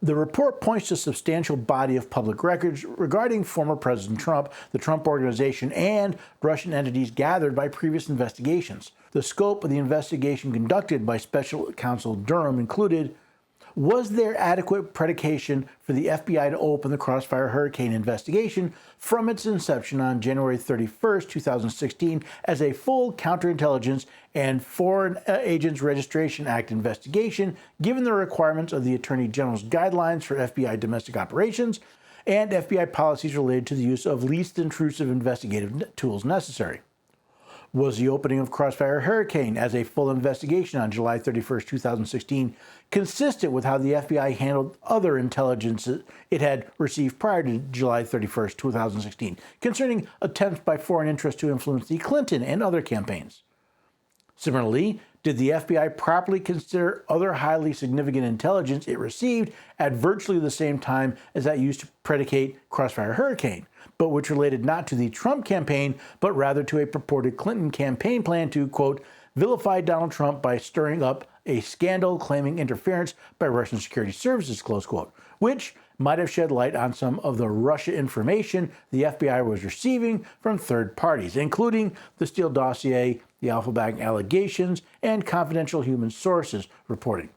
The report points to a substantial body of public records regarding former President Trump, the Trump Organization, and Russian entities gathered by previous investigations. The scope of the investigation conducted by Special Counsel Durham included: was there adequate predication for the FBI to open the Crossfire Hurricane investigation from its inception on January 31, 2016, as a full counterintelligence and Foreign Agents Registration Act investigation, given the requirements of the Attorney General's guidelines for FBI domestic operations and FBI policies related to the use of least intrusive investigative tools necessary? Was the opening of Crossfire Hurricane as a full investigation on July 31, 2016, consistent with how the FBI handled other intelligence it had received prior to July 31, 2016, concerning attempts by foreign interests to influence the Clinton and other campaigns? Similarly, did the FBI properly consider other highly significant intelligence it received at virtually the same time as that used to predicate Crossfire Hurricane, but which related not to the Trump campaign, but rather to a purported Clinton campaign plan to, quote, vilify Donald Trump by stirring up a scandal claiming interference by Russian security services, close quote, which might have shed light on some of the Russia information the FBI was receiving from third parties, including the Steele dossier, the Alphabet allegations, and confidential human sources reporting.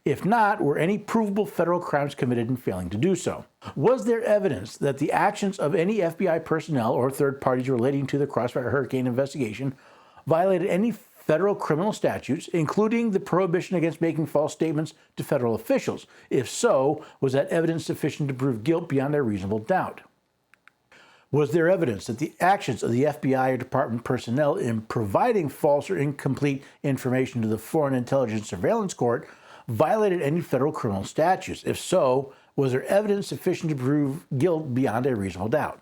If not, were any provable federal crimes committed in failing to do so? Was there evidence that the actions of any FBI personnel or third parties relating to the Crossfire Hurricane investigation violated any federal criminal statutes, including the prohibition against making false statements to federal officials? If so, was that evidence sufficient to prove guilt beyond a reasonable doubt? Was there evidence that the actions of the FBI or department personnel in providing false or incomplete information to the Foreign Intelligence Surveillance Court violated any federal criminal statutes? If so, was there evidence sufficient to prove guilt beyond a reasonable doubt?